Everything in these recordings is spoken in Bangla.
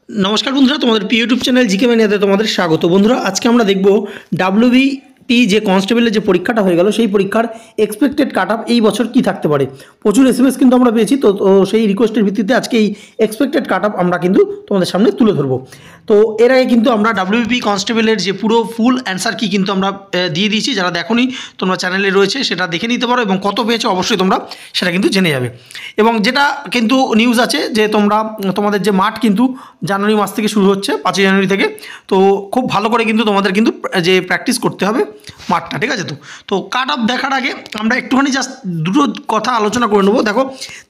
नमस्कार बंधुरा तुम्हारे यूट्यूब चैनल जिके मैनियाते तुम्हारे स्वागत। बंधुरा आज के আমরা দেখব WBP যে কনস্টেবলের যে পরীক্ষাটা হয়ে গেল সেই পরীক্ষার এক্সপেক্টেড কাটআপ এই বছর কি থাকতে পারে। প্রচুর এসএমএস কিন্তু আমরা পেয়েছি, তো সেই রিকোয়েস্টের ভিত্তিতে আজকে এই এক্সপেক্টেড কাটআপ আমরা কিন্তু তোমাদের সামনে তুলে ধরব। তো এর আগে কিন্তু আমরা WBP কনস্টেবলের যে পুরো ফুল অ্যান্সার কি কিন্তু আমরা দিয়ে দিয়েছি, যারা দেখোনি তোমরা চ্যানেলে রয়েছে সেটা দেখে নিতে পারো এবং কত পেয়েছো অবশ্যই তোমরা সেটা কিন্তু জেনে যাবে। এবং যেটা কিন্তু নিউজ আছে যে তোমাদের যে মাঠ কিন্তু জানুয়ারি মাস থেকে শুরু হচ্ছে, 5 জানুয়ারি থেকে। তো খুব ভালো করে কিন্তু তোমাদের কিন্তু যে প্র্যাকটিস করতে হবে মাঠটা, ঠিক আছে। তো কাট আপ দেখার আগে আমরা একটুখানি জাস্ট দুটো কথা আলোচনা করে নেবো। দেখো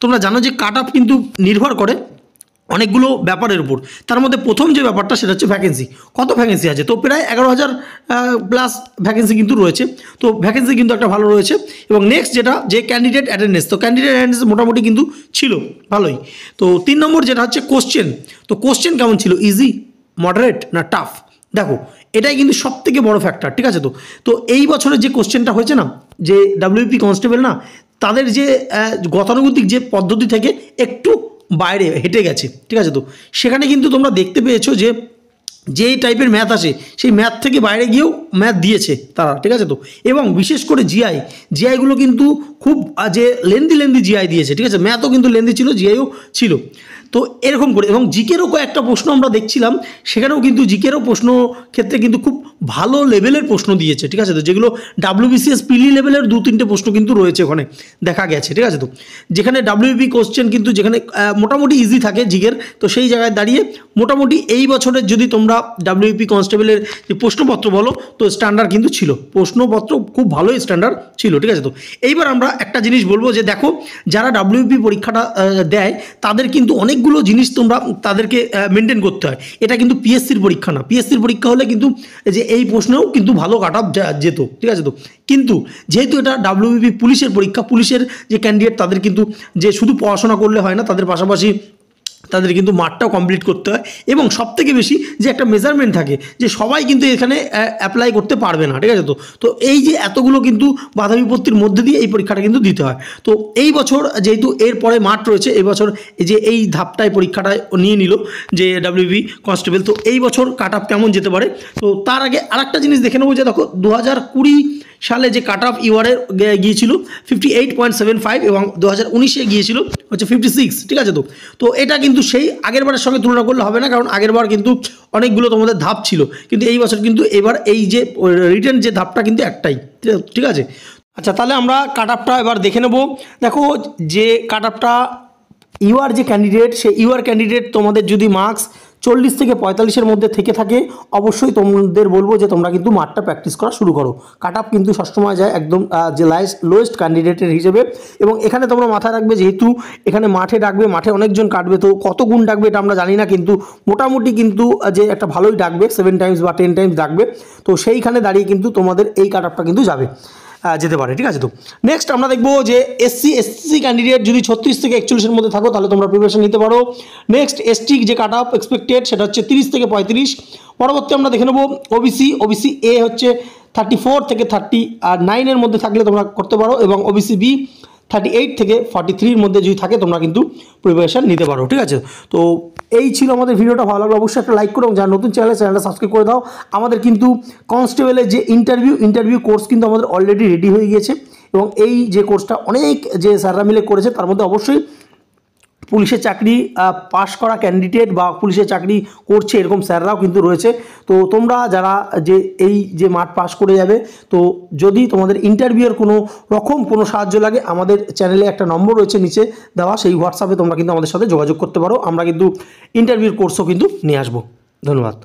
তোমরা জানো যে কাট আপ কিন্তু নির্ভর করে অনেকগুলো ব্যাপারের উপর। তার মধ্যে প্রথম যে ব্যাপারটা সেটা হচ্ছে ভ্যাকেন্সি, কত ভ্যাকেন্সি আছে। তো প্রায় 11,000 প্লাস ভ্যাকেন্সি কিন্তু রয়েছে, তো ভ্যাকেন্সি কিন্তু একটা ভালো রয়েছে। এবং নেক্সট যেটা যে ক্যান্ডিডেট অ্যাটেন্ডেন্স, তো ক্যান্ডিডেট অ্যাটেন্ডেন্স মোটামুটি কিন্তু ছিল ভালোই। তো 3 নম্বর যেটা হচ্ছে কোশ্চেন, তো কোশ্চেন কেমন ছিল, ইজি, মডারেট না টাফ। দেখো এটাই কিন্তু সবথেকে বড় ফ্যাক্টর, ঠিক আছে। তো এই বছরের যে কোশ্চেনটা হয়েছে না, যে WBP কনস্টেবল না, তাদের যে গতানুগতিক যে পদ্ধতি থেকে একটু বাইরে হেঁটে গেছে, ঠিক আছে। তো সেখানে কিন্তু তোমরা দেখতে পেয়েছো যে যেই টাইপের ম্যাথ আসে সেই ম্যাথ থেকে বাইরে গিয়েও ম্যাথ দিয়েছে তারা, ঠিক আছে। তো এবং বিশেষ করে জিআইগুলো কিন্তু খুব যে লেন্দি জিআই দিয়েছে, ঠিক আছে। ম্যাথও কিন্তু লেন্দি ছিল, জিআইও ছিল। তো এরকম করে এবং জিকেরও কয়েকটা প্রশ্ন আমরা দেখছিলাম, সেখানেও কিন্তু জিকেরও প্রশ্ন ক্ষেত্রে কিন্তু খুব ভালো লেভেলের প্রশ্ন দিয়েছে, ঠিক আছে। তো যেগুলো WBCS প্রিলি লেভেলের 2-3টে প্রশ্ন কিন্তু রয়েছে ওখানে দেখা গেছে, ঠিক আছে। তো যেখানে WBP কোশ্চেন কিন্তু যেখানে মোটামুটি ইজি থাকে জিকের, তো সেই জায়গায় দাঁড়িয়ে মোটামুটি এই বছরের যদি তোমরা WBP কনস্টেবলের যে প্রশ্নপত্র বলো, তো স্ট্যান্ডার্ড কিন্তু ছিল, প্রশ্নপত্র খুব ভালোই স্ট্যান্ডার্ড ছিল, ঠিক আছে। তো এইবার আমরা একটা জিনিস বলবো যে দেখো যারা WBP পরীক্ষাটা দেয় তাদের কিন্তু অনেকগুলো জিনিস তোমরা তাদেরকে মেনটেন করতে হয়। এটা কিন্তু পিএসসির পরীক্ষা না। পিএসসির পরীক্ষা হলে কিন্তু যে এই প্রশ্নেও কিন্তু ভালো কাট আপ যেত, ঠিক আছে। তো কিন্তু যেহেতু এটা WBP পুলিশের পরীক্ষা, পুলিশের যে ক্যান্ডিডেট তাদের কিন্তু যে শুধু পড়াশোনা করলে হয় না, তাদের পাশাপাশি তাদের কিন্তু মাঠটাও কমপ্লিট করতে হয়। এবং সবথেকে বেশি যে একটা মেজারমেন্ট থাকে যে সবাই কিন্তু এখানে অ্যাপ্লাই করতে পারবে না, ঠিক আছে। তো এই যে এতগুলো কিন্তু বাধা বিপত্তির মধ্যে দিয়ে এই পরীক্ষাটা কিন্তু দিতে হয়। তো এই বছর যেহেতু এরপরে মাঠ রয়েছে, এই বছর যে এই ধাপটায় পরীক্ষাটা নিয়ে নিল যে WBP কনস্টেবল, তো এই বছর কাট আপ কেমন যেতে পারে। তো তার আগে আরেকটা জিনিস দেখে নেবো যে দেখো 2020 সালে যে কাট আপ ইউআরে গিয়েছিল 58.75 এবং 2019-এ গিয়েছিল হচ্ছে 56, ঠিক আছে। তো এটা কিন্তু সেই আগেরবারের সঙ্গে তুলনা করলে হবে না, কারণ আগেরবার কিন্তু অনেকগুলো তোমাদের ধাপ ছিল, কিন্তু এই বছর কিন্তু এবার এই যে রিটেন যে ধাপটা কিন্তু একটাই, ঠিক আছে। আচ্ছা তাহলে আমরা কাট আপটা এবার দেখে নেব। দেখো যে কাট আপটা ইউআর যে ক্যান্ডিডেট, সেই ইউআর ক্যান্ডিডেট তোমাদের যদি মার্কস 40 থেকে 45-এর মধ্যে থেকে থাকে, অবশ্যই তোমাদের বলবো যে তোমরা কিন্তু মাঠটা প্র্যাকটিস করা শুরু করো। কাট আপ কিন্তু সবসময় যায় একদম যে লোয়েস্ট ক্যান্ডিডেটের হিসেবে। এবং এখানে তোমরা মাথায় রাখবে যেহেতু এখানে মাঠে ডাকবে, মাঠে অনেকজন কাটবে, তো কত গুণ ডাকবে এটা আমরা জানি না, কিন্তু মোটামুটি কিন্তু যে একটা ভালোই ডাকবে, 7 টাইমস বা 10 টাইমস ডাকবে। তো সেইখানে দাঁড়িয়ে কিন্তু তোমাদের এই কাট আপটা কিন্তু যেতে পারে, ঠিক আছে। তো নেক্সট আমরা দেখবো যে এসসি ক্যান্ডিডেট যদি 36 থেকে 41-এর মধ্যে থাকো তাহলে তোমরা প্রিপারেশন নিতে পারো। নেক্সট এসটি যে কাট আপ এক্সপেক্টেড সেটা হচ্ছে 30 থেকে 35। পরবর্তী আমরা দেখে নেবো ওবিসি এ হচ্ছে 34 থেকে 39-এর মধ্যে থাকলে তোমরা করতে পারো, এবং ওবিসি বি 38 থেকে 43-এর মধ্যে যদি থাকে তোমরা কিন্তু প্রিপারেশন নিতে পারো, ঠিক আছে। তো এই ছিল আমাদের ভিডিওটা। ভালো লাগলে অবশ্যই একটা লাইক করো, এবং যারা নতুন চ্যানেলটা সাবস্ক্রাইব করে দাও। আমাদের কিন্তু কনস্টেবলের যে ইন্টারভিউ কোর্স কিন্তু আমাদের অলরেডি রেডি হয়ে গিয়েছে, এবং এই যে কোর্সটা অনেক যে স্যাররা মিলে করেছে, তার মধ্যে অবশ্যই পুলিশের চাকরি পাশ করা ক্যান্ডিডেট বা পুলিশের চাকরি করছে এরকম স্যাররাও কিন্তু রয়েছে। তো তোমরা যারা যে এই যে মাঠ পাস করে যাবে, তো যদি তোমাদের ইন্টারভিউয়ের কোনো সাহায্য লাগে, আমাদের চ্যানেলে একটা নম্বর রয়েছে নিচে দেওয়া, সেই হোয়াটসঅ্যাপে তোমরা কিন্তু আমাদের সাথে যোগাযোগ করতে পারো। আমরা কিন্তু ইন্টারভিউর কোর্সও কিন্তু নিয়ে আসবো। ধন্যবাদ।